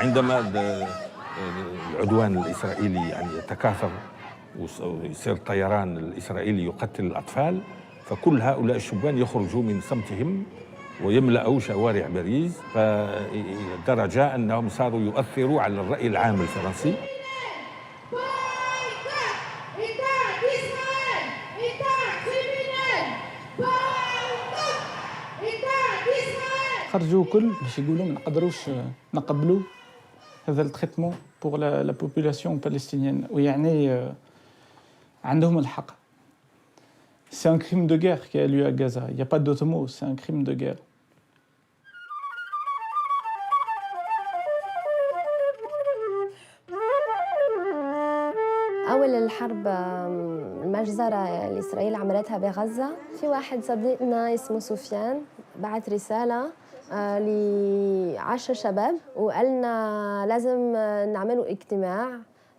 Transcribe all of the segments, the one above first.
عندما العدوان الإسرائيلي يعني يتكاثر ويصير الطيران الإسرائيلي يقتل الأطفال، فكل هؤلاء الشبان يخرجوا من صمتهم ويملأوا شوارع باريس، فدرجة أنهم صاروا يؤثروا على الرأي العام الفرنسي. خرجوا كل باش يقولوا ما نقدروش نقبلوا هذا التريتمون بور لا بوبولاسيون بالستينيين، ويعني عندهم الحق. C'est un crime de guerre qui a lieu à Gaza. Il n'y a pas d'autre mot, c'est un crime de guerre. أول الحرب المجزرة اللي إسرائيل عملتها بغزة، في واحد صديقنا اسمه سفيان بعت رسالة ل10 شباب وقالنا لازم نعملوا اجتماع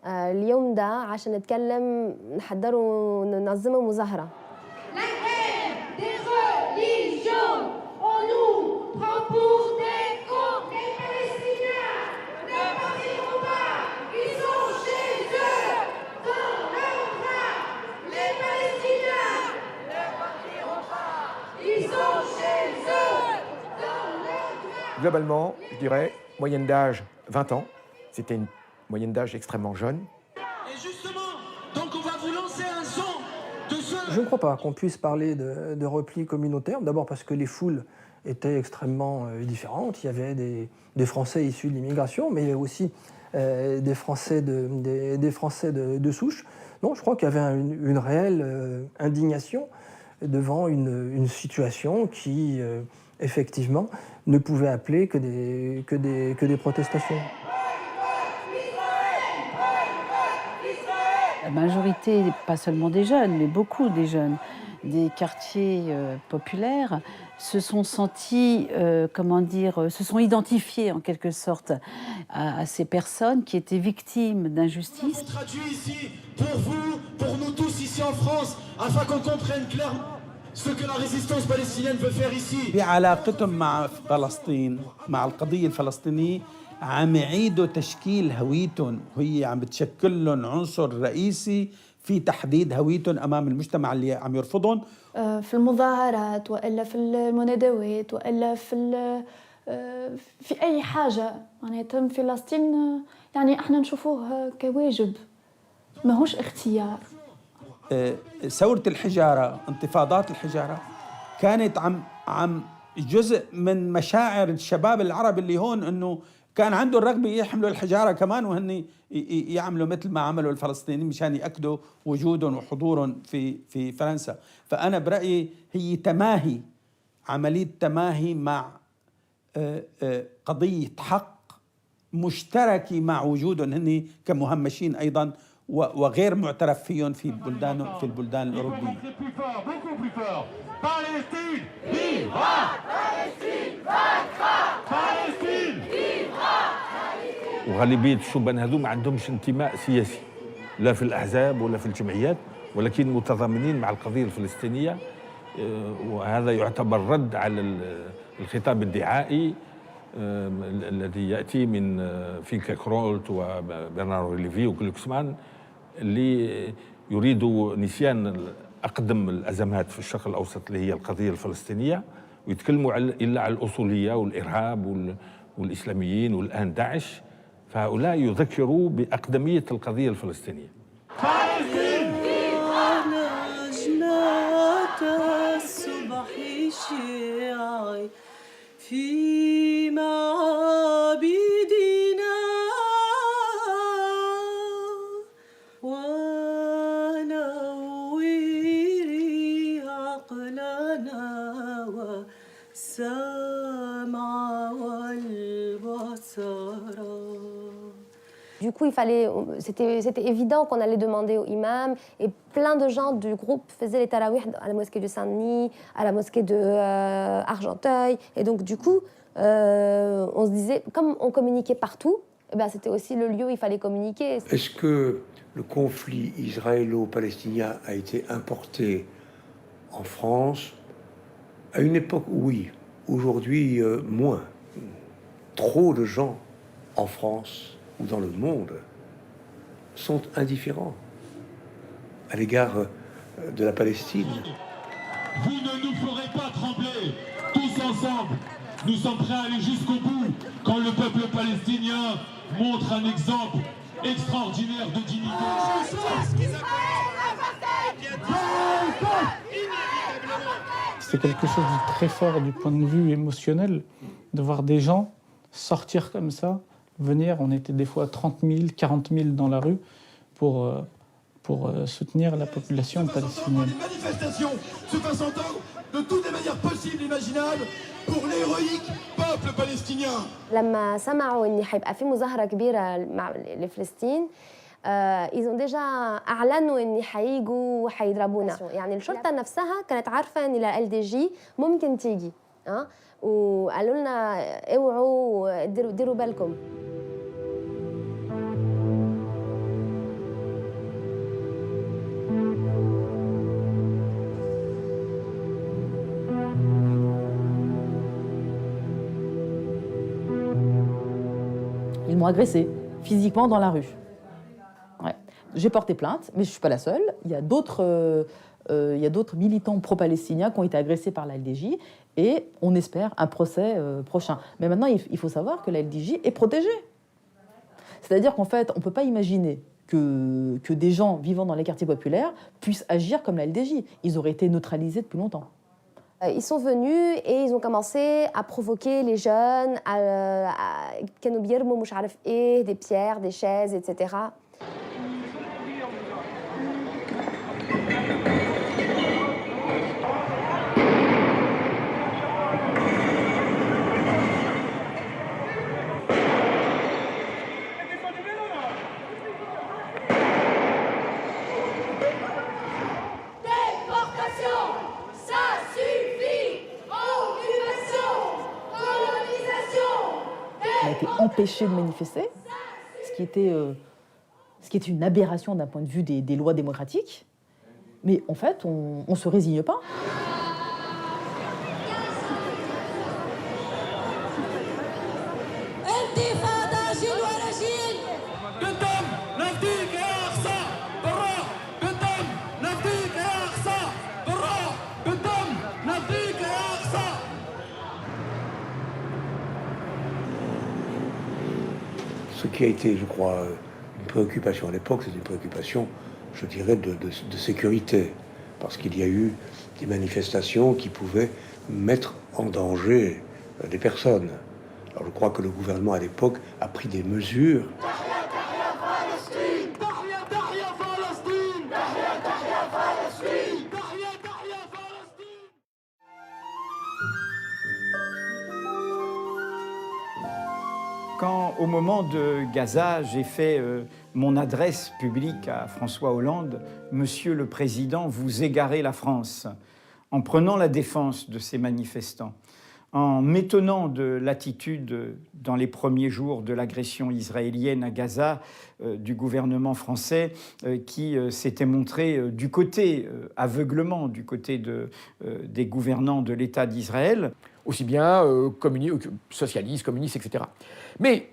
اليوم ده عشان نتكلم نحضروا وننظموا مظاهرة. Globalement, je dirais, moyenne d'âge 20 ans. C'était une moyenne d'âge extrêmement jeune. Et justement, donc on va vous lancer un son de ce... Je ne crois pas qu'on puisse parler de repli communautaire, d'abord parce que les foules étaient extrêmement différentes. Il y avait des Français issus de l'immigration, mais il y avait aussi des Français de souche. Non, je crois qu'il y avait une réelle indignation devant une situation qui, effectivement, ne pouvait appeler que des protestations. La majorité, pas seulement des jeunes, mais beaucoup des jeunes, des quartiers populaires, se sont sentis, se sont identifiés en quelque sorte à ces personnes qui étaient victimes d'injustice. On traduit ici pour vous, pour nous tous ici en France, afin qu'on comprenne clairement ce que la résistance palestinienne veut faire ici. بعلاقتهم مع فلسطين، مع القضية الفلسطينية، عم يعيدوا تشكيل هويتهم، وهي عم بتشكل لهم عنصر رئيسي في تحديد هويتهم أمام المجتمع اللي عم يرفضهم. في المظاهرات وإلا في المنادوات وإلا في أي حاجة معناتها فلسطين يعني إحنا نشوفوه كواجب ماهوش اختيار. ثورة الحجارة، انتفاضات الحجارة كانت عم جزء من مشاعر الشباب العرب اللي هون انه كان عنده الرغبة يحملوا الحجارة كمان وهن يعملوا مثل ما عملوا الفلسطينيين مشان يأكدوا وجودهم وحضورهم في فرنسا. فأنا برأيي هي تماهي، عملية تماهي مع قضية حق مشتركة مع وجودهم هن كمهمشين أيضا وغير معترف فيهم في البلدان الأوروبية. وغالبية الشبان هذو ما عندهمش انتماء سياسي لا في الأحزاب ولا في الجمعيات، ولكن متضامنين مع القضية الفلسطينية، وهذا يعتبر رد على الخطاب الدعائي الذي يأتي من فينكا كرولت وبرنارو ليفي وكلوكسمان اللي يريدوا نسيان أقدم الأزمات في الشرق الأوسط اللي هي القضية الفلسطينية، ويتكلموا إلا على الأصولية والإرهاب والإسلاميين والآن داعش، فهؤلاء يذكروا بأقدمية القضية الفلسطينية. في معابدنا ونوري عقلنا والسمع والبصر. Du coup, c'était évident qu'on allait demander au imam, et plein de gens du groupe faisaient les tarawih à la mosquée de Saint-Denis, à la mosquée de Argenteuil, et donc du coup, on se disait, comme on communiquait partout, eh ben, c'était aussi le lieu où il fallait communiquer. Est-ce que le conflit israélo-palestinien a été importé en France? À une époque, oui. Aujourd'hui, moins. Trop de gens en France ou dans le monde, sont indifférents à l'égard de la Palestine. Vous ne nous ferez pas trembler, tous ensemble. Nous sommes prêts à aller jusqu'au bout quand le peuple palestinien montre un exemple extraordinaire de dignité. C'était quelque chose de très fort du point de vue émotionnel, de voir des gens sortir comme ça, venir, on était des fois 30 000, 40 000 dans la rue pour soutenir la population palestinienne. Les manifestations se fassent entendre de toutes les manières possibles et imaginables pour l'héroïque peuple palestinien. لما سمعوا إن حيبقى في مظاهرة كبيرة مع لفلسطين ils ont déjà أعلنوا إن حييجوا وحيضربونا. يعني الشرطة نفسها كانت عارفة إن ال LDJ ممكن تيجي وقالوا لنا اوعوا ديروا بالكم. Ils m'ont agressée physiquement dans la rue. Ouais. J'ai porté plainte, mais je ne suis pas la seule. Il y a d'autres militants pro-palestiniens qui ont été agressés par la LDJ et on espère un procès prochain. Mais maintenant, il faut savoir que la LDJ est protégée. C'est-à-dire qu'en fait, on ne peut pas imaginer que des gens vivant dans les quartiers populaires puissent agir comme la LDJ. Ils auraient été neutralisés depuis longtemps. Ils sont venus et ils ont commencé à provoquer les jeunes, كانوا بيرموا مش عارف ايه des pierres, des chaises, etc. On a été empêchés de manifester, ce qui était une aberration d'un point de vue des lois démocratiques. Mais en fait, on ne se résigne pas. Ce qui a été, je crois, une préoccupation à l'époque, c'est une préoccupation, je dirais, de sécurité. Parce qu'il y a eu des manifestations qui pouvaient mettre en danger des personnes. Alors je crois que le gouvernement à l'époque a pris des mesures. Quand, au moment de Gaza, j'ai fait mon adresse publique à François Hollande, « Monsieur le Président, vous égarez la France » en prenant la défense de ces manifestants, en m'étonnant de l'attitude dans les premiers jours de l'agression israélienne à Gaza du gouvernement français qui s'était montré du côté aveuglement, du côté des gouvernants de l'État d'Israël. Aussi bien socialistes, communistes, etc. Mais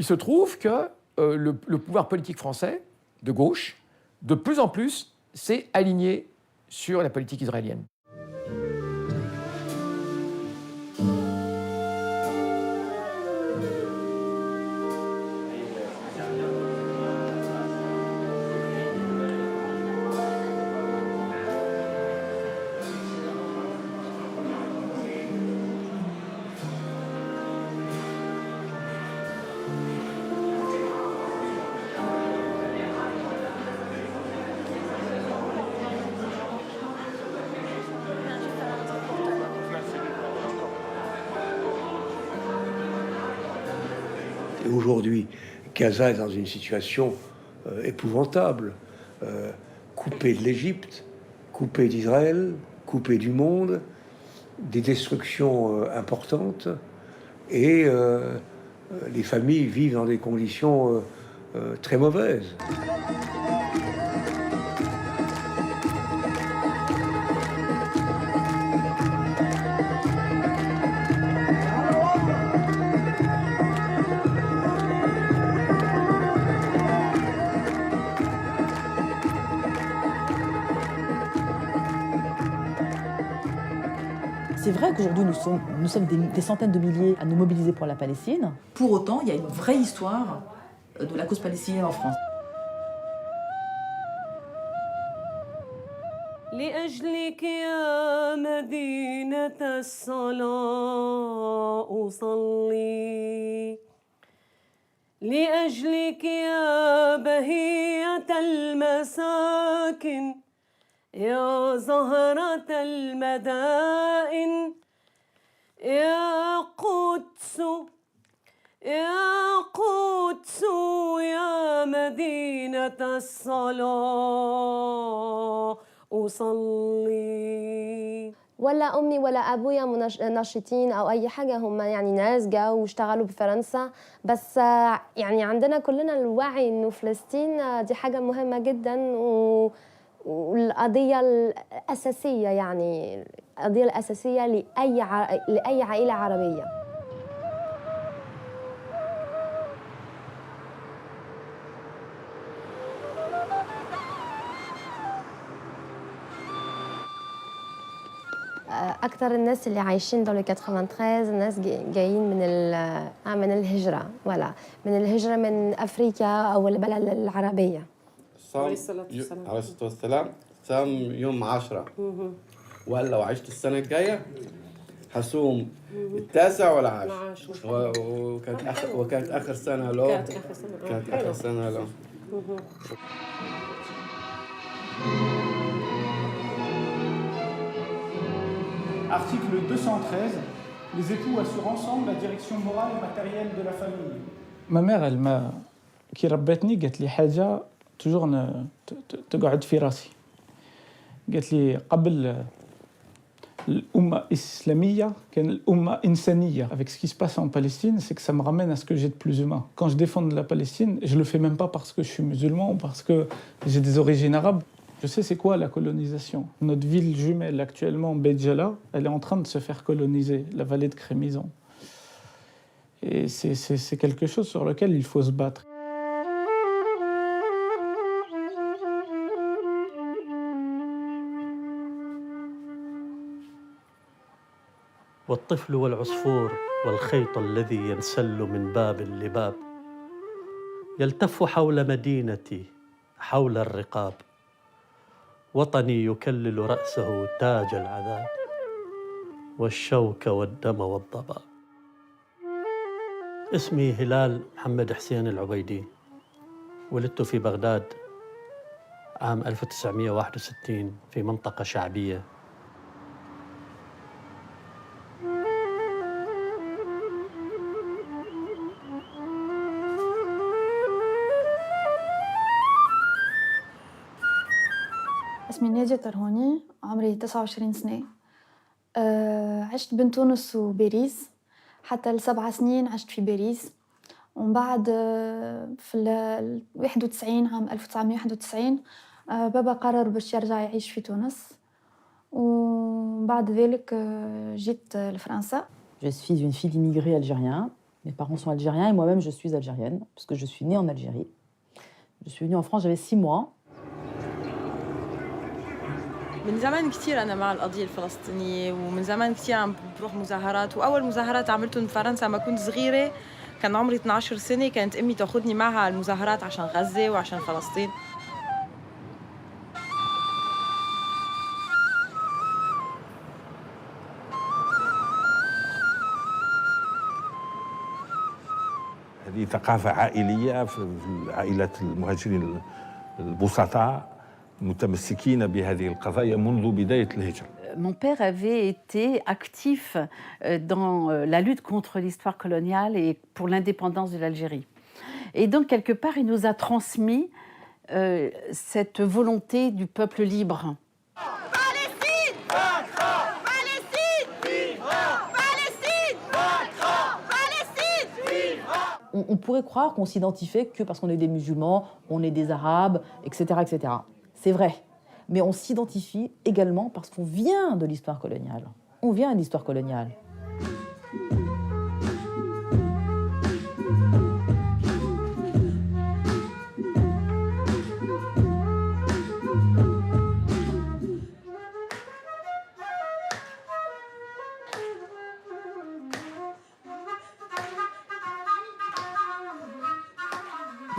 il se trouve que le pouvoir politique français, de gauche, de plus en plus, s'est aligné sur la politique israélienne. Et aujourd'hui, Gaza est dans une situation épouvantable, coupée de l'Égypte, coupée d'Israël, coupée du monde, des destructions importantes, et les familles vivent dans des conditions très mauvaises. C'est vrai qu'aujourd'hui, nous sommes des centaines de milliers à nous mobiliser pour la Palestine. Pour autant, il y a une vraie histoire de la cause palestinienne en France. لأجلك يا مدينة الصلاة أصلي لأجلك يا بهية المساكن يا زهرة المدائن يا قدس يا قدس يا مدينة الصلاة أصلي. ولا أمي ولا أبويا ناشطين أو أي حاجة، هم يعني ناس جاوا واشتغلوا بفرنسا، بس يعني عندنا كلنا الوعي إنه فلسطين دي حاجة مهمة جدا والقضية الأساسية، يعني القضية الأساسية لأي عائلة عربية. أكثر الناس اللي عايشين دولة 93 الناس جايين من الهجرة، ولا من الهجرة من أفريقيا أو البلد العربية. عليه الصلاة والسلام صام يوم 10 وقال لو عشت السنة الجاية هصوم 9 ولا 10 وكانت آخر سنة له. كانت آخر سنة له. Article 213, les époux assurent ensemble la direction morale et matérielle de la famille. Ma mère, كي ربتني قالت لي حاجة توجور تقعد في راسي. قالت لي قبل الأمة إسلامية كان الأمة إنسانية. Avec ce qui se passe en Palestine, c'est que ça me ramène à ce que j'ai de plus humain. Quand je défends la Palestine, je le fais même pas parce que je suis musulman ou parce que j'ai des origines arabes. Je sais c'est quoi la colonisation. Notre ville jumelle actuellement, Béjala, elle est en train de se faire coloniser, la vallée de Crémison. Et c'est quelque chose sur lequel il faut se battre. والطفل والعصفور والخيط الذي ينسل من باب لباب يلتف حول مدينتي حول الرقاب وطني يكلل رأسه تاج العذاب والشوك والدم والضباب. اسمي هلال محمد حسين العبيدي، ولدت في بغداد عام 1961 في منطقة شعبية. اسمي نادية ترهوني، عمري 29 سنة. عشت بين تونس وباريس حتى ل7 سنين عشت في باريس، ومن بعد في 91 عام 1991 بابا قرر باش يرجع يعيش في تونس، وبعد ذلك جيت لفرنسا. Je suis une fille d'immigrés algériens. Mes parents sont algériens et moi-même je suis algérienne puisque je suis née en Algérie. Je suis venue en France, j'avais 6 mois. من زمان كتير أنا مع القضية الفلسطينية، ومن زمان كتير عم بروح مظاهرات، وأول مظاهرات عملتهم بفرنسا ما كنت صغيرة، كان عمري 12 سنة، كانت أمي تاخدني معها على المظاهرات عشان غزة وعشان فلسطين. هذه ثقافة عائلية في عائلات المهاجرين البسطاء متمسكين بهذه القضايا منذ بداية الهجرة. Mon père avait été actif dans la lutte contre l'histoire coloniale et pour l'indépendance de l'Algérie. Et donc, quelque part, il nous a transmis cette volonté du peuple libre. Palestine vaincra! Palestine vivra! Palestine vaincra! Palestine vivra! On pourrait croire qu'on s'identifiait que parce qu'on est des musulmans, on est des arabes, etc., etc. C'est vrai. Mais on s'identifie également parce qu'on vient de l'histoire coloniale. On vient de l'histoire coloniale.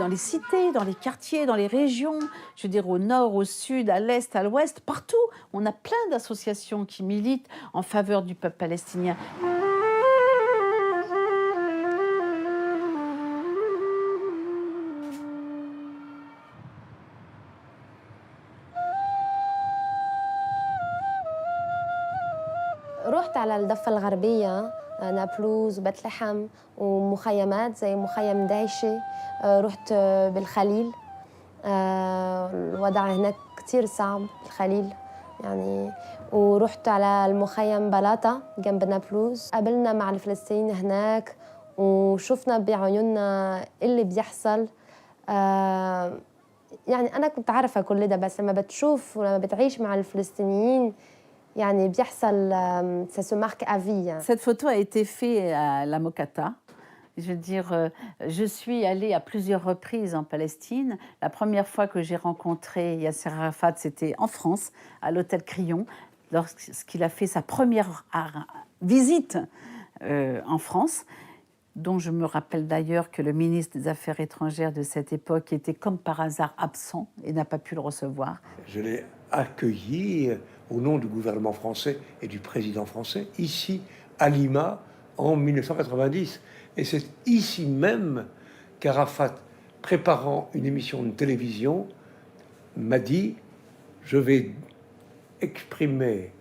dans les cités, dans les quartiers, dans les régions, je veux dire au nord, au sud, à l'est, à l'ouest, partout. On a plein d'associations qui militent en faveur du peuple palestinien. رحت على الضفة الغربية نابلوز وبيت لحم ومخيمات زي مخيم دايشة رحت بالخليل الوضع هناك كتير صعب الخليل يعني ورحت على المخيم بلاطة جنب نابلوز قابلنا مع الفلسطينيين هناك وشفنا بعيوننا اللي بيحصل يعني أنا كنت عارفة كل ده بس لما بتشوف ولما بتعيش مع الفلسطينيين يعني بيحصل ça se marque à vie. Cette photo a été faite à la Mokata. Je veux dire, je suis allée à plusieurs reprises en Palestine. La première fois que j'ai rencontré Yasser Arafat, c'était en France, à l'hôtel Crillon, lorsqu'il a fait sa première visite en France, dont je me rappelle d'ailleurs que le ministre des Affaires étrangères de cette époque était comme par hasard absent et n'a pas pu le recevoir. Je l'ai accueilli au nom du gouvernement français et du président français, ici, à Lima, en 1990. Et c'est ici même qu'Arafat, préparant une émission de télévision, m'a dit « Je vais exprimer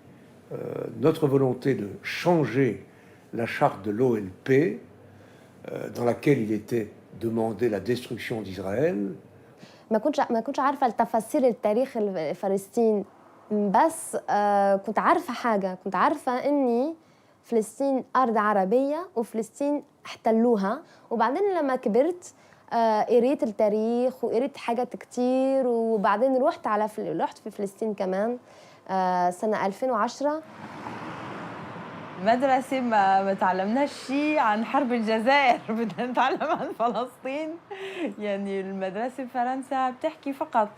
notre volonté de changer la charte de l'OLP, dans laquelle il était demandé la destruction d'Israël. » ما كنتش عارفة التفاصيل التاريخ الفلسطين بس كنت عارفة حاجة كنت عارفة إني فلسطين أرض عربية وفلسطين احتلوها وبعدين لما كبرت قريت التاريخ وقريت حاجات كتير وبعدين رحت في فلسطين كمان سنة 2010 المدرسة ما تعلمناش شيء عن حرب الجزائر بدنا نتعلم عن فلسطين يعني المدرسة بفرنسا بتحكي فقط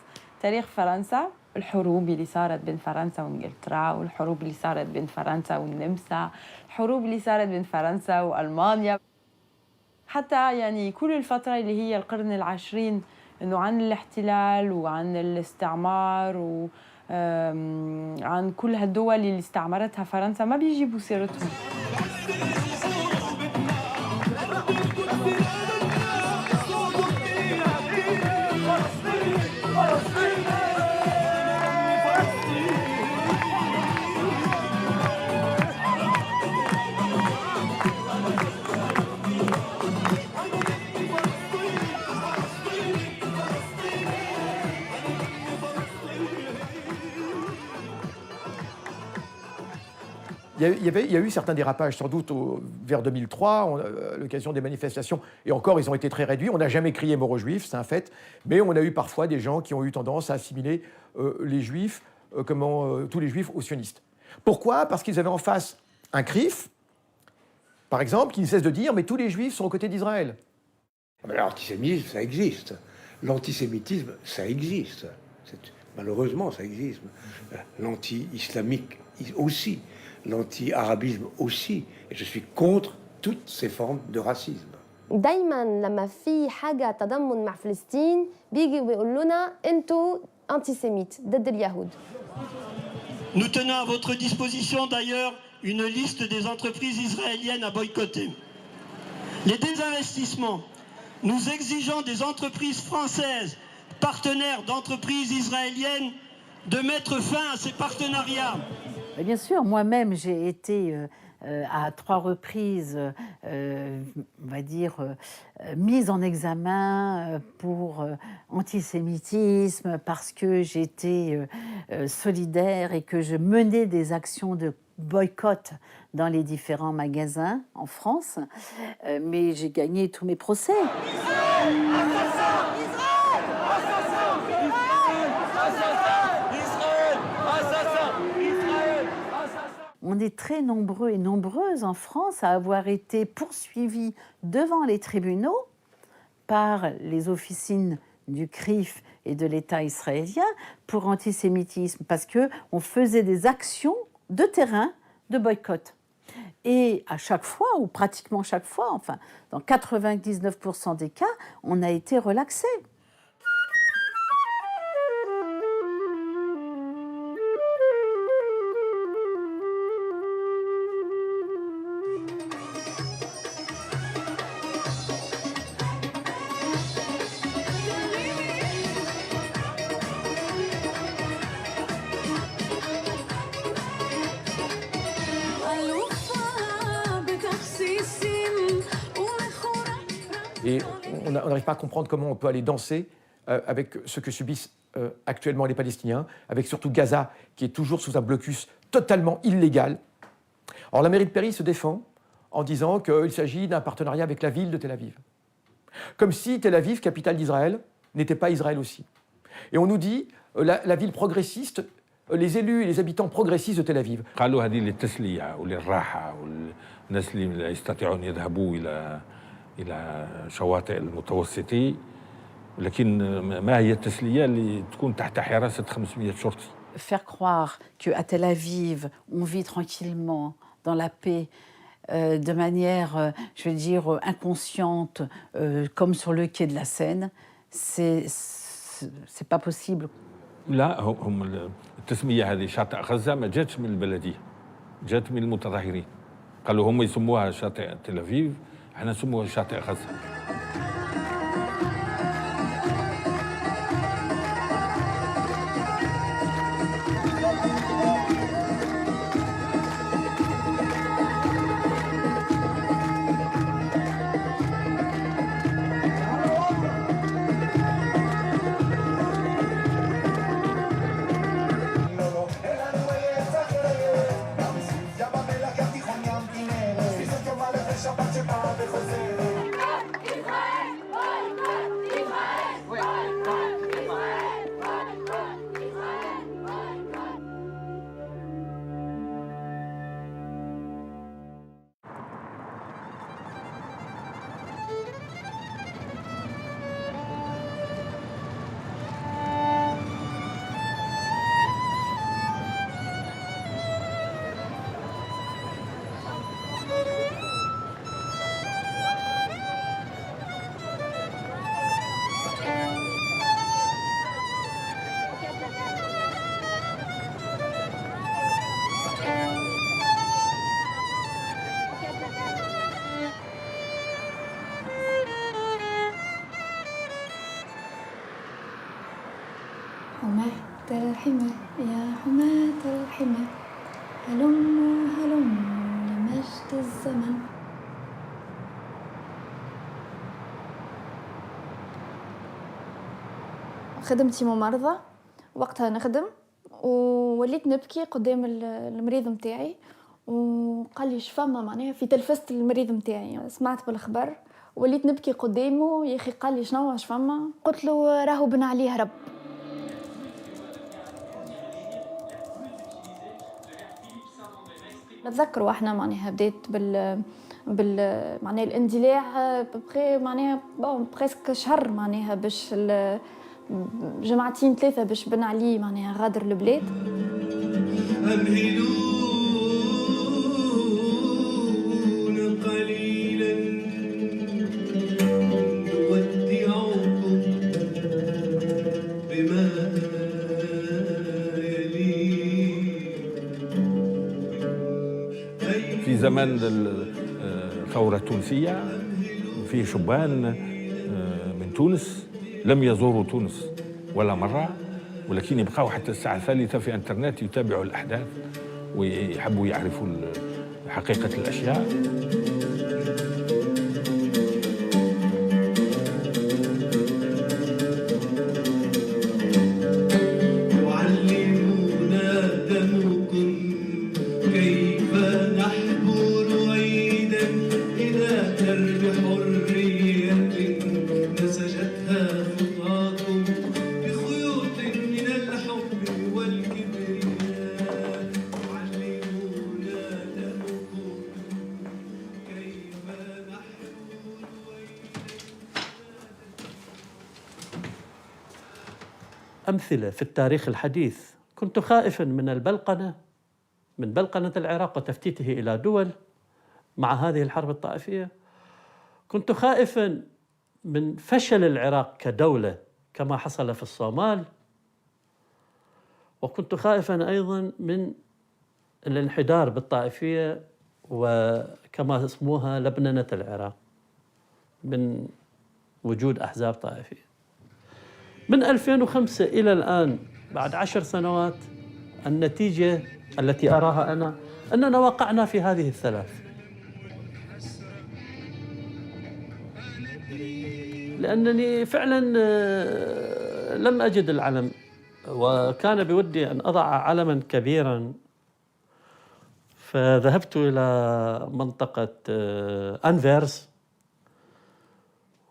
تاريخ فرنسا الحروب اللي صارت بين فرنسا وانجلترا والحروب اللي صارت بين فرنسا والنمسا الحروب اللي صارت بين فرنسا وألمانيا حتى يعني كل الفترة اللي هي القرن العشرين إنه عن الاحتلال وعن الاستعمار عن كل هالدول اللي استعمرتها فرنسا ما بيجيبوا سيرتهم. Il y a eu certains dérapages, sans doute, vers 2003, à l'occasion des manifestations. Et encore, ils ont été très réduits. On n'a jamais crié mort aux Juifs, c'est un fait. Mais on a eu parfois des gens qui ont eu tendance à assimiler les Juifs, tous les Juifs aux sionistes. Pourquoi? Parce qu'ils avaient en face un CRIF, par exemple, qui ne cesse de dire « mais tous les Juifs sont aux côtés d'Israël ». L'antisémitisme, ça existe. L'antisémitisme, ça existe. Malheureusement, ça existe. L'anti-islamique aussi. L'anti-arabisme aussi. Et je suis contre toutes ces formes de racisme. دايما لما في حاجة تضامن مع فلسطين بيجي ويقول لنا انتوا antisémites ضد اليهود. Nous tenons à votre disposition d'ailleurs une liste des entreprises israéliennes à boycotter. Les désinvestissements. Nous exigeons des entreprises françaises, partenaires d'entreprises israéliennes, de mettre fin à ces partenariats. Et bien sûr, moi-même, j'ai été à 3 reprises, on va dire, mise en examen pour antisémitisme parce que j'étais solidaire et que je menais des actions de boycott dans les différents magasins en France. Mais j'ai gagné tous mes procès. On est très nombreux et nombreuses en France à avoir été poursuivis devant les tribunaux par les officines du CRIF et de l'État israélien pour antisémitisme, parce qu'on faisait des actions de terrain de boycott. Et à chaque fois, ou pratiquement chaque fois, enfin, dans 99% des cas, on a été relaxé. Et on n'arrive pas à comprendre comment on peut aller danser avec ce que subissent actuellement les Palestiniens, avec surtout Gaza, qui est toujours sous un blocus totalement illégal. Alors la mairie de Paris se défend en disant qu'il s'agit d'un partenariat avec la ville de Tel Aviv. Comme si Tel Aviv, capitale d'Israël, n'était pas Israël aussi. Et on nous dit, la ville progressiste, les élus et les habitants progressistes de Tel Aviv. إلى شواطئ المتوسطي لكن ما هي التسلية اللي تكون تحت حراسة 500 شرطي. Faire croire qu'à Tel Aviv, on vit tranquillement, dans la paix, de manière, je veux dire, inconsciente, comme sur le quai de la Seine, c'est pas possible. لا هم التسمية هذه شاطئ غزة ما جاتش من البلدية، جات من المتظاهرين. قالوا هم يسموها شاطئ تل أبيب، احنا نسموها شاطئ غزة. حماة الحمى يا حماة الحمى هلم هلم لمجد الزمن. خدمتي ممرضة وقتها نخدم ووليت نبكي قدام المريض متاعي وقال لي شفما معناها في تلفزة المريض متاعي سمعت بالخبر وليت نبكي قدامه يا اخي قال لي شنو شفما قلت له راهو بن عليه رب. نتذكروا احنا معناها بديت بال معناها الاندلاع بقي معناها بريسك شهر معناها باش جمعتين ثلاثة باش بن علي معناها غادر البلاد. أمهلون قليلا نودعكم بما في زمان الثورة التونسية في شبان من تونس لم يزوروا تونس ولا مرة ولكن يبقوا حتى الساعة الثالثة في انترنت يتابعوا الأحداث ويحبوا يعرفوا حقيقة الأشياء. أمثلة في التاريخ الحديث كنت خائفا من بلقنة العراق وتفتيته إلى دول مع هذه الحرب الطائفية. كنت خائفا من فشل العراق كدولة كما حصل في الصومال، وكنت خائفا أيضا من الانحدار بالطائفية وكما اسموها لبننة العراق، من وجود أحزاب طائفية. من 2005 إلى الآن بعد 10 سنوات النتيجة التي أراها أنا أننا وقعنا في هذه الثلاث، لأنني فعلا لم أجد العلم، وكان بودي أن أضع علما كبيرا، فذهبت إلى منطقة أنفيرس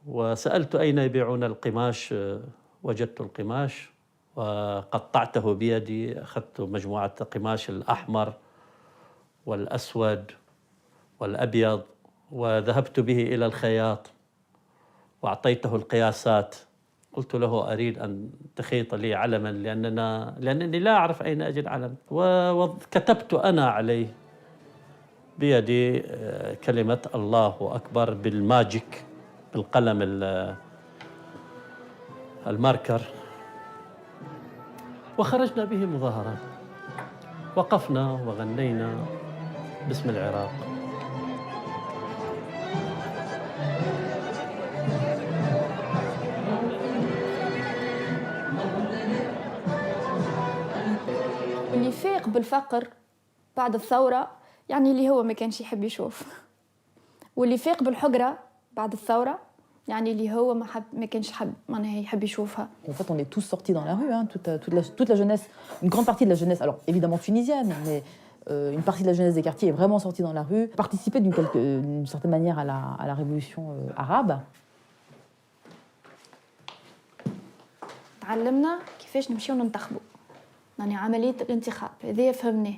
وسألت أين يبيعون القماش. وجدت القماش وقطعته بيدي، أخذت مجموعة القماش الأحمر والأسود والأبيض وذهبت به إلى الخياط وأعطيته القياسات. قلت له أريد أن تخيط لي علما لأنني لا أعرف أين أجد علم، وكتبت أنا عليه بيدي كلمة الله أكبر بالماجيك بالقلم الماركر، وخرجنا به مظاهرات، وقفنا وغنينا باسم العراق. اللي فاق بالفقر بعد الثورة يعني اللي هو ما كانش يحب يشوف، واللي فاق بالحقرة بعد الثورة يعني اللي هو ما كانش معناها يحب يشوفها. En fait, on est tous sortis dans la rue, hein, toute la jeunesse, une grande partie de la jeunesse, alors évidemment tunisienne, mais une partie de la jeunesse des quartiers est vraiment sortie dans la rue, participer d'une certaine manière à la révolution arabe. تعلمنا كيفاش نمشيو ننتخبوا، يعني عملية الانتخاب هذا فهمناه،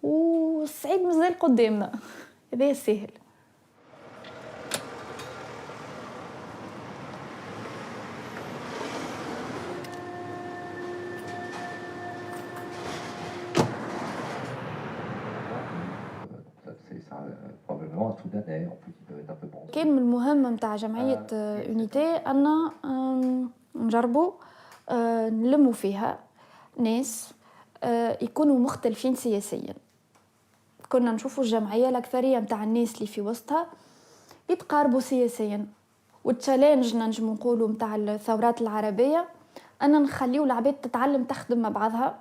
والصعيد مازال قدامنا، هذا سهل. كان من المهم متاع جمعية يونيتي أن نجربوا نلموا فيها ناس يكونوا مختلفين سياسيا. كنا نشوفوا الجمعية الأكثرية متاع الناس اللي في وسطها يتقاربوا سياسيا، والتشالنج نجم نقولوا متاع الثورات العربية أن نخليوا العباد تتعلم تخدم مع بعضها.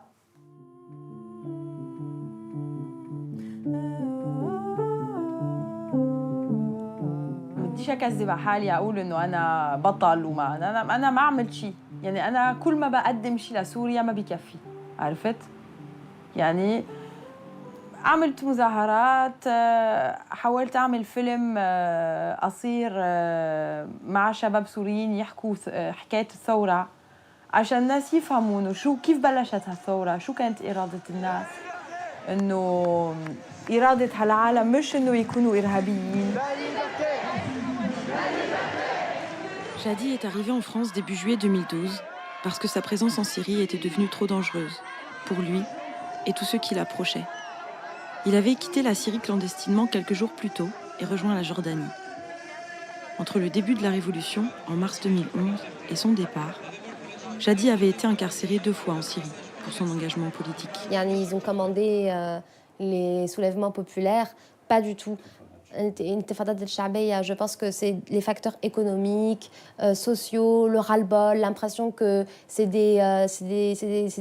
بديش اكذب على حالي اقول انه انا بطل وما انا ما عملت شيء، يعني انا كل ما بقدم شيء لسوريا ما بيكفي، عرفت؟ يعني عملت مظاهرات، حاولت اعمل فيلم قصير مع شباب سوريين يحكوا حكايه الثوره عشان الناس يفهموا انه كيف بلشت هالثوره، شو كانت اراده الناس، انه اراده هالعالم مش انه يكونوا ارهابيين. Chadi est arrivé en France début juillet 2012 parce que sa présence en Syrie était devenue trop dangereuse pour lui et tous ceux qui l'approchaient. Il avait quitté la Syrie clandestinement quelques jours plus tôt et rejoint la Jordanie. Entre le début de la révolution, en mars 2011, et son départ, Chadi avait été incarcéré 2 fois en Syrie pour son engagement politique. Ils ont commandé les soulèvements populaires, pas du tout. Je pense que c'est les facteurs économiques, sociaux, le ras-le-bol, l'impression que c'est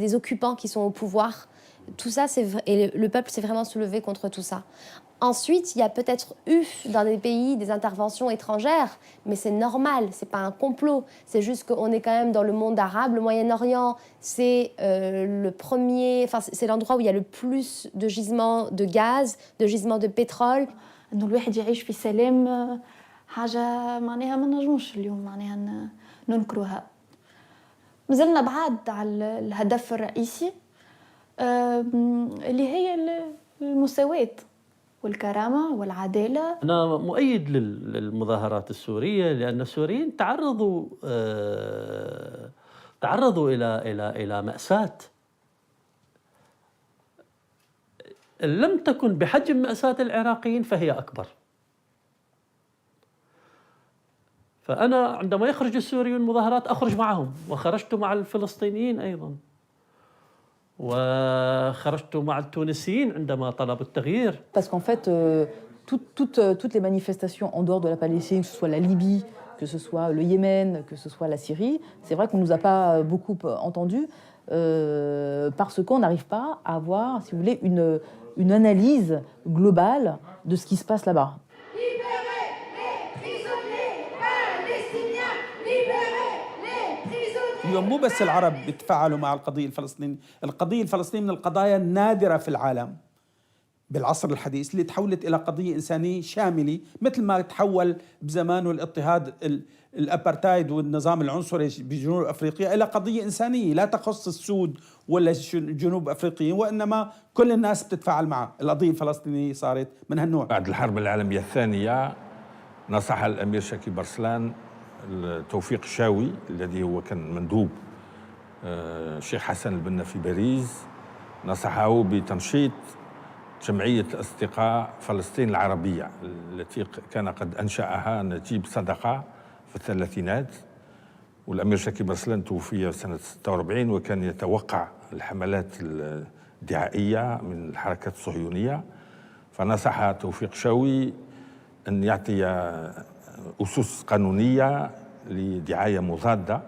des occupants qui sont au pouvoir. Tout ça, c'est vrai, et le peuple s'est vraiment soulevé contre tout ça. Ensuite, il y a peut-être eu dans des pays des interventions étrangères, mais c'est normal, c'est pas un complot. C'est juste qu'on est quand même dans le monde arabe. Le Moyen-Orient, c'est c'est l'endroit où il y a le plus de gisements de gaz, de gisements de pétrole. إنه الواحد يعيش في سلام حاجة معناها ما نجموش اليوم معناها ننكروها. مازلنا بعاد على الهدف الرئيسي اللي هي المساواة والكرامة والعدالة. أنا مؤيد للمظاهرات السورية لأن السوريين تعرضوا إلى مأساة. إن لم تكن بحجم مأساة العراقيين فهي أكبر. فأنا عندما يخرج السوريون مظاهرات أخرج معهم، وخرجت مع الفلسطينيين أيضا، وخرجت مع التونسيين عندما طلبوا التغيير. Parce qu'en fait, toutes les manifestations en dehors de la Palestine, que ce soit la Libye, que ce soit le Yémen, que ce soit la Syrie, c'est vrai qu'on ne nous a pas beaucoup entendus parce qu'on n'arrive pas à avoir, si vous voulez, une analyse globale de ce qui se passe là-bas. اليوم مو بس العرب بيتفاعلوا مع القضية الفلسطينية، القضية الفلسطينية من القضايا النادرة في العالم بالعصر الحديث اللي تحولت إلى قضية إنسانية شاملة، مثل ما تحول بزمانه الاضطهاد الأبرتايد والنظام العنصري بجنوب أفريقيا إلى قضية إنسانية لا تخص السود ولا جنوب أفريقيا، وإنما كل الناس بتتفاعل معها. القضية الفلسطينية صارت من هالنوع. بعد الحرب العالمية الثانية نصح الأمير شكيب رسلان توفيق الشاوي الذي هو كان مندوب الشيخ حسن البنا في باريس، نصحه بتنشيط جمعية أصدقاء فلسطين العربية التي كان قد أنشأها نجيب صدقة في الثلاثينات، والأمير شكيب رسلان توفي سنة 46 وكان يتوقع الحملات الدعائية من الحركات الصهيونية، فنصح توفيق شاوي أن يعطي أسس قانونية لدعاية مضادة،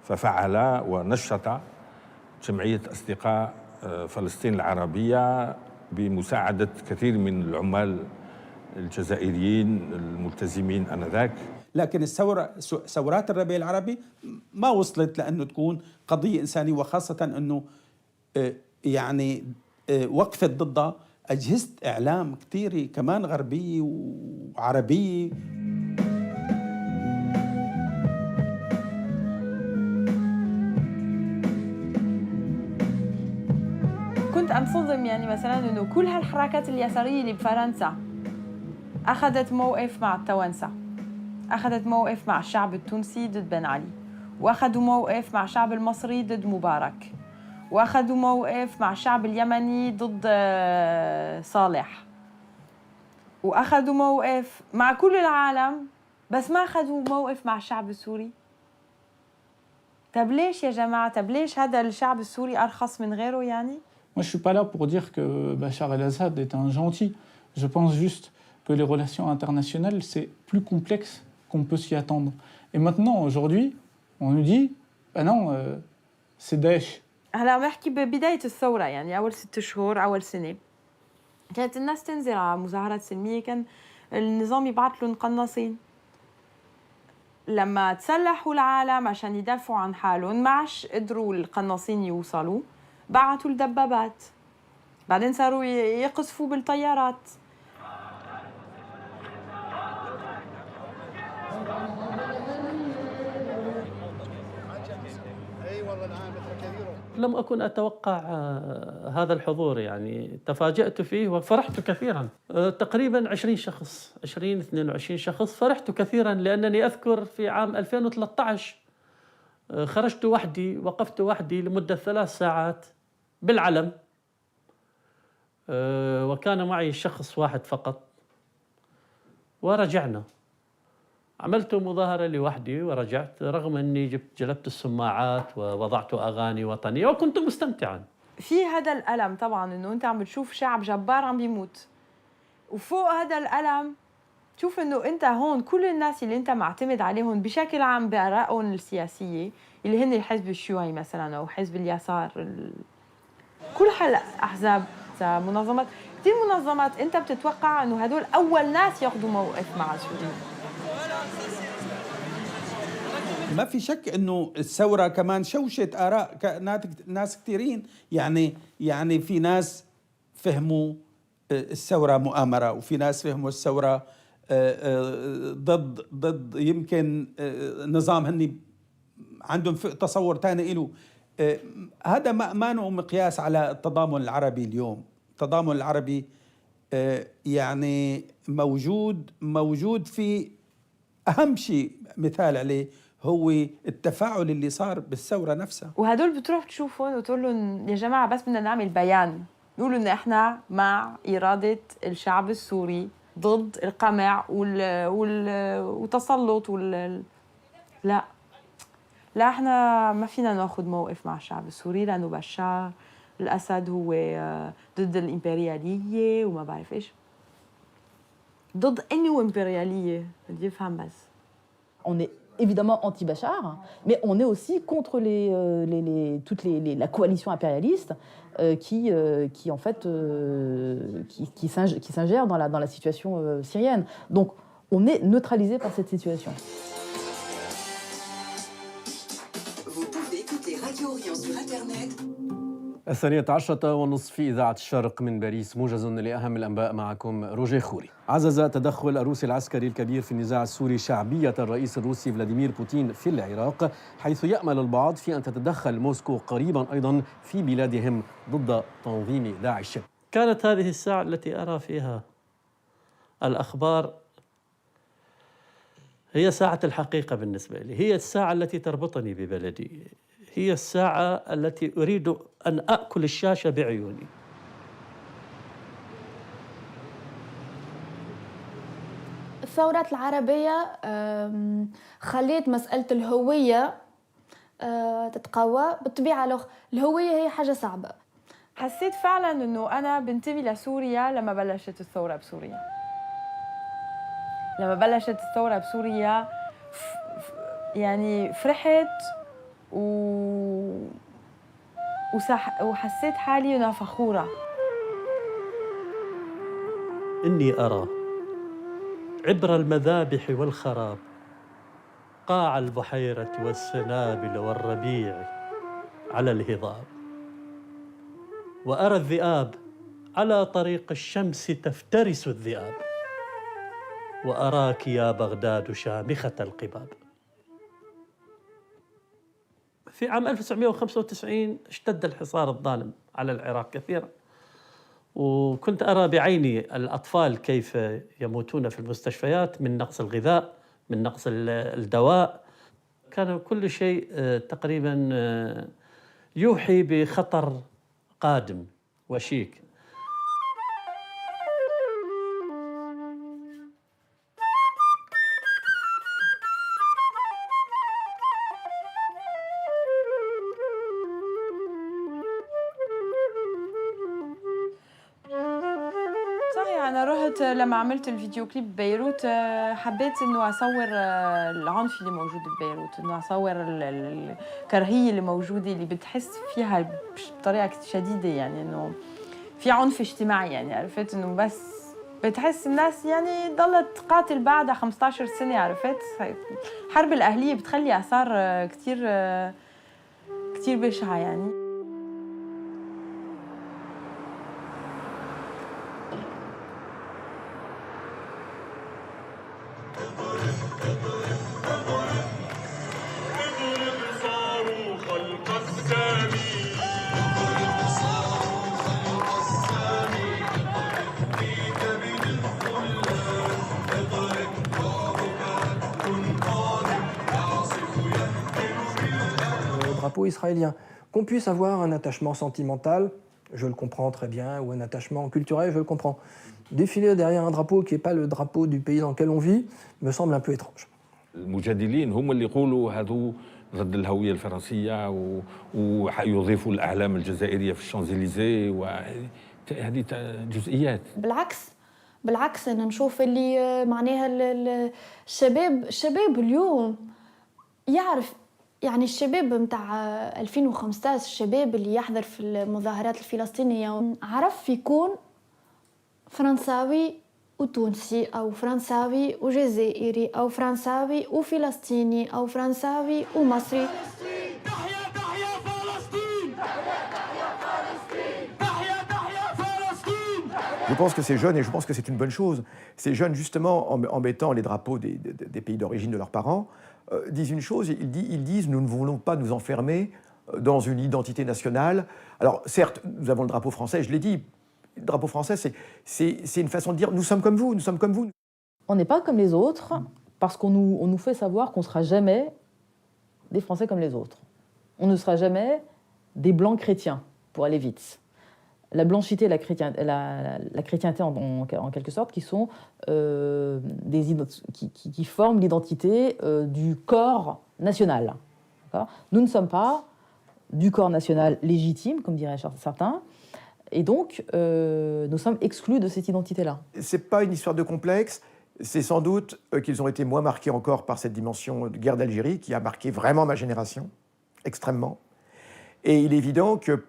ففعل ونشط جمعية أصدقاء فلسطين العربية بمساعدة كثير من العمال الجزائريين الملتزمين آنذاك. لكن ثورات الربيع العربي ما وصلت لأنه تكون قضية إنسانية، وخاصة أنه يعني وقفت ضدها أجهزة إعلام كثيرة كمان غربية وعربية. كنت أنصدم يعني مثلا إنه كل هالحركات اليسارية اللي بفرنسا أخذت موقف مع التوانسة، أخذت موقف مع الشعب التونسي ضد بن علي، وأخذوا موقف مع الشعب المصري ضد مبارك، وأخذوا موقف مع الشعب اليمني ضد صالح، وأخذوا موقف مع كل العالم، بس ما أخذوا موقف مع الشعب السوري. طب ليش يا جماعة؟ طب ليش هذا الشعب السوري أرخص من غيره يعني؟ Moi, je ne suis pas là pour dire que Bachar el-Assad est un gentil. Je pense juste que les relations internationales, c'est plus complexe qu'on peut s'y attendre. Et maintenant, aujourd'hui, on nous dit, ben non, c'est Daesh. هلا بحكي ببداية الثورة، يعني أول 6 شهور أول سنة كانت الناس تنزل على مظاهرات سلمية، كان النظام يبعث لهم قناصين. لما تسلحوا العالم عشان يدافعوا عن حالهم ما عادش قدروا القناصين يوصلوا، بعثوا الدبابات، بعدين صاروا يقصفوا بالطيارات. لم أكن أتوقع هذا الحضور، يعني تفاجأت فيه وفرحت كثيرا. تقريبا 20 شخص، 22 شخص. فرحت كثيرا لأنني أذكر في عام 2013 خرجت وحدي، وقفت وحدي لمدة 3 ساعات بالعلم، وكان معي شخص واحد فقط، ورجعنا. عملت مظاهرة لوحدي ورجعت، رغم أني جلبت السماعات ووضعت أغاني وطنية وكنت مستمتعا. في هذا الألم طبعا أنه أنت عم بتشوف شعب جبار عم بيموت، وفوق هذا الألم تشوف أنه أنت هون كل الناس اللي أنت معتمد عليهم بشكل عام بآرائهم السياسية، اللي هن الحزب الشيوعي مثلا أو حزب اليسار، كل هالأحزاب، منظمات، كثير منظمات أنت بتتوقع أنه هدول أول ناس ياخذوا موقف مع السوريين. ما في شك انه الثوره كمان شوشت اراء ناس كثيرين، يعني في ناس فهموا الثوره مؤامره، وفي ناس فهموا الثوره ضد يمكن نظام هني عندهم تصور ثاني له. هذا ما له مقياس على التضامن العربي اليوم. التضامن العربي يعني موجود في أهم شيء مثال عليه هو التفاعل اللي صار بالثورة نفسها. وهدول بتروح تشوفهم وتقول لهم يا جماعة بس بدنا نعمل بيان، نقول إن إحنا مع إرادة الشعب السوري ضد القمع والتسلط لا إحنا ما فينا ناخذ موقف مع الشعب السوري لأنه بشار الأسد هو ضد الإمبريالية وما بعرف إيش. ضد أنه إمبريالية بدي أفهم بس. On est évidemment anti-Bachar, mais on est aussi contre la coalition impérialiste qui en fait qui s'ingère dans la situation syrienne. Donc on est neutralisé par cette situation. Vous pouvez écouter Radio Orient sur Internet. 12:30 في إذاعة الشرق من باريس، موجز لأهم الأنباء معكم روجيه خوري. عزز تدخل الروسي العسكري الكبير في النزاع السوري شعبية الرئيس الروسي فلاديمير بوتين في العراق، حيث يأمل البعض في أن تتدخل موسكو قريبا أيضا في بلادهم ضد تنظيم داعش. كانت هذه الساعة التي أرى فيها الأخبار هي ساعة الحقيقة بالنسبة لي، هي الساعة التي تربطني ببلدي، هي الساعة التي أريد أن أأكل الشاشة بعيوني. الثورات العربية خليت مسألة الهوية تتقوى. بالطبيعة الهوية هي حاجة صعبة. حسيت فعلا أنه أنا بنتمي لسوريا لما بلشت الثورة بسوريا. لما بلشت الثورة بسوريا يعني فرحت وحسيت حالي أنا فخورة. إني أرى عبر المذابح والخراب قاع البحيرة والسنابل والربيع على الهضاب، وأرى الذئاب على طريق الشمس تفترس الذئاب، وأراك يا بغداد شامخة القباب. في عام 1995 اشتد الحصار الظالم على العراق كثيرا، وكنت أرى بعيني الأطفال كيف يموتون في المستشفيات من نقص الغذاء، من نقص الدواء. كان كل شيء تقريبا يوحي بخطر قادم وشيك. لما عملت الفيديو كليب ببيروت حبيت انه اصور العنف اللي موجود ببيروت، انه اصور الكراهيه اللي موجوده اللي بتحس فيها بطريقه شديده، يعني انه في عنف اجتماعي، يعني عرفت انه بس بتحس الناس يعني ضلت تقاتل بعدها 15 سنه، عرفت الحرب الاهليه بتخلي اثار كثير بشعه يعني. Drapeau israélien. Qu'on puisse avoir un attachement sentimental, je le comprends très bien, ou un attachement culturel, je le comprends. Défiler derrière un drapeau qui n'est pas le drapeau du pays dans lequel on vit me semble un peu étrange. المجادلين هم اللي يقولوا هذو ضد الهوية الفرنسية ويضيفوا الأعلام الجزائرية في الشانزليزيه، وهذه جزئيات. بالعكس أنا نشوف اللي معناها الشباب اليوم يعرف، يعني الشباب متاع 2015 الشباب اللي يحضر في المظاهرات الفلسطينية عرف يكون فرنساوي وتونسي أو فرنساوي وجزائري أو فرنساوي وفلسطيني أو فرنساوي ومصري. Je pense que ces jeunes, et je pense que c'est une bonne chose, ces jeunes, justement, en mettant les drapeaux des pays d'origine de leurs parents, disent une chose, ils disent « nous ne voulons pas nous enfermer dans une identité nationale ». Alors, certes, nous avons le drapeau français, je l'ai dit, le drapeau français, c'est une façon de dire « nous sommes comme vous, nous sommes comme vous ». On n'est pas comme les autres, parce qu'on nous fait savoir qu'on ne sera jamais des Français comme les autres. On ne sera jamais des Blancs chrétiens, pour aller vite. la blanchité et la chrétienté en quelque sorte, qui sont qui forment l'identité du corps national. Nous ne sommes pas du corps national légitime, comme diraient certains, et donc nous sommes exclus de cette identité-là. Ce n'est pas une histoire de complexe, c'est sans doute qu'ils ont été moins marqués encore par cette dimension de guerre d'Algérie qui a marqué vraiment ma génération, extrêmement. Et il est évident que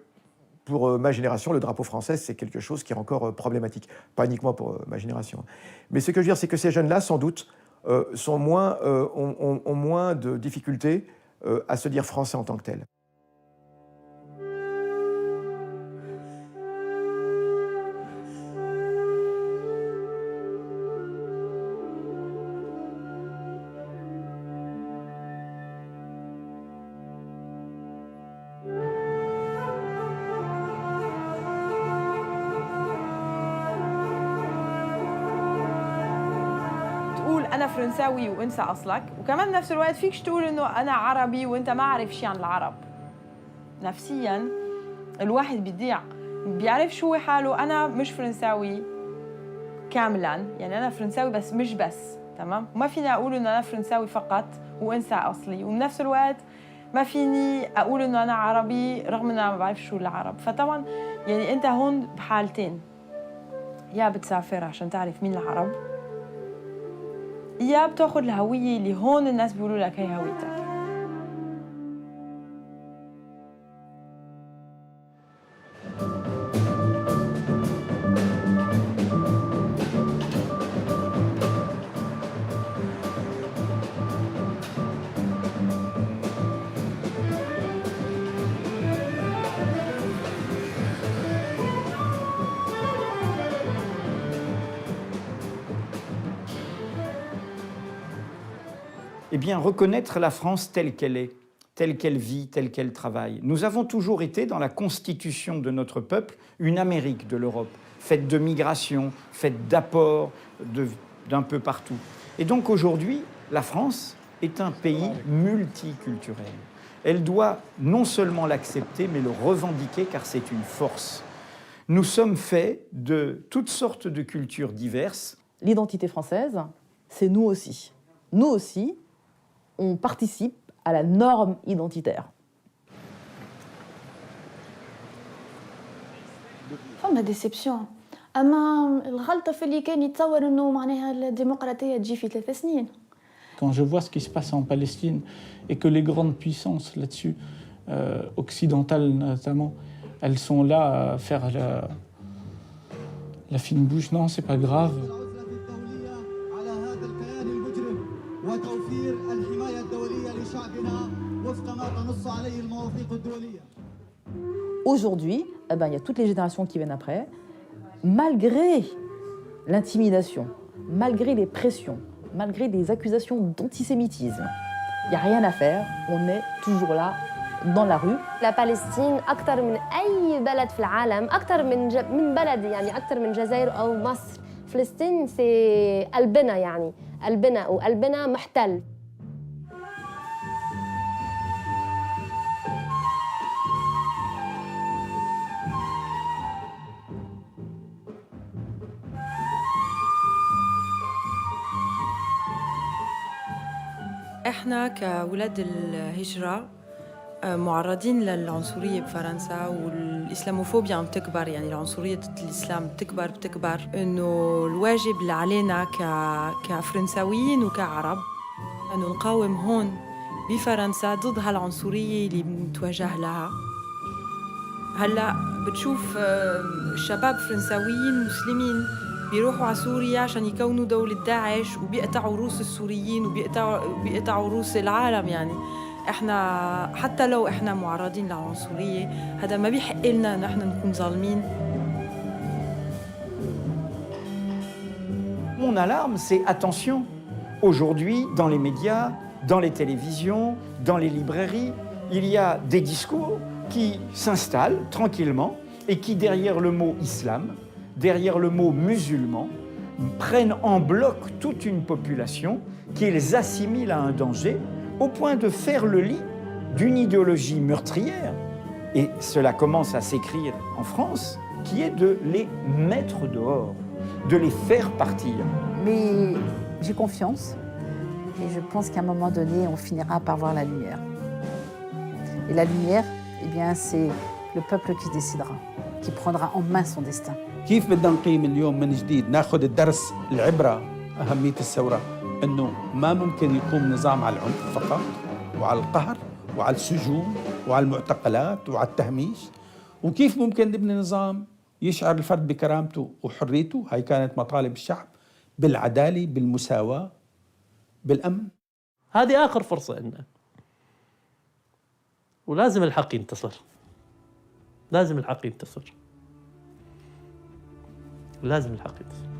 pour ma génération, le drapeau français, c'est quelque chose qui est encore problématique. Pas uniquement pour ma génération. Mais ce que je veux dire, c'est que ces jeunes-là, sans doute, ont moins de difficultés à se dire français en tant que tel. أنا فرنساوي وأنت أصلك، وكمان بنفس الوقت فيكش تقول إنه أنا عربي وأنت ما عارف شيء عن العرب. نفسياً الواحد بيضيع، بيعرف شو حاله. أنا مش فرنساوي كاملاً، يعني أنا فرنساوي بس مش بس، تمام؟ وما فيني أقول إنه أنا فرنساوي فقط وأنت أصلي، وبنفس الوقت ما فيني أقول إنه أنا عربي رغم إن أنا ما بعرف شو العرب. فطبعاً يعني أنت هون بحالتين، يا بتسافر عشان تعرف مين العرب، يا بتاخذ الهوية اللي هون الناس بيقولوا لك هي هويتك. Eh bien, reconnaître la France telle qu'elle est, telle qu'elle vit, telle qu'elle travaille. Nous avons toujours été, dans la constitution de notre peuple, une Amérique de l'Europe, faite de migration, faite d'apports d'un peu partout. Et donc aujourd'hui, la France est un pays multiculturel. Elle doit non seulement l'accepter, mais le revendiquer, car c'est une force. Nous sommes faits de toutes sortes de cultures diverses. L'identité française, c'est nous aussi. Nous aussi, on participe à la norme identitaire. فما ديسيبسيون، اما الغلطه في اللي كان يتصور انه معناها الديمقراطيه تجي في 3 سنين. Quand je vois ce qui se passe en Palestine et que les grandes puissances là-dessus, occidentales notamment, elles sont là à faire la fine bouche, non, c'est pas grave. Aujourd'hui, eh ben, il y a toutes les générations qui viennent après, malgré l'intimidation, malgré les pressions, malgré des accusations d'antisémitisme, il n'y a rien à faire, on est toujours là dans la rue. La Palestine, أكثر من أي بلد في العالم، أكثر من بلد يعني أكثر من الجزائر أو مصر. فلسطين c'est قلبنا يعني، قلبنا وقلبنا محتل. احنا كولاد الهجرة معرضين للعنصرية بفرنسا، والإسلاموفوبيا عم تكبر، يعني العنصرية ضد الإسلام بتكبر، إنه الواجب اللي علينا كفرنساويين وكعرب إنه نقاوم هون بفرنسا ضد هالعنصرية اللي بنتواجه لها. هلا بتشوف شباب فرنساويين مسلمين بيروحوا على سوريا عشان يكونوا دولة داعش وبيقطعوا روس السوريين وبيقطعوا روس العالم. يعني احنا حتى لو احنا معرضين للعنصرية، هذا ما بيحق لنا نحن نكون ظالمين. Mon alarme, c'est attention. Aujourd'hui, dans les médias, dans les télévisions, dans les librairies, il y a des discours qui s'installent tranquillement et qui, derrière le mot islam, derrière le mot musulman, prennent en bloc toute une population qu'ils assimilent à un danger au point de faire le lit d'une idéologie meurtrière. Et cela commence à s'écrire en France, qui est de les mettre dehors, de les faire partir. Mais j'ai confiance et je pense qu'à un moment donné, on finira par voir la lumière. Et la lumière, eh bien, c'est le peuple qui décidera, qui prendra en main son destin. كيف بدنا نقيم اليوم من جديد ناخذ الدرس العبرة أهمية الثورة أنه ما ممكن يقوم نظام على العنف فقط وعلى القهر وعلى السجون وعلى المعتقلات وعلى التهميش وكيف ممكن نبني نظام يشعر الفرد بكرامته وحريته. هاي كانت مطالب الشعب بالعدالة بالمساواة بالأمن. هذه آخر فرصة لنا ولازم الحق ينتصر. لازم الحق ينتصر. لازم الحق ينتصر.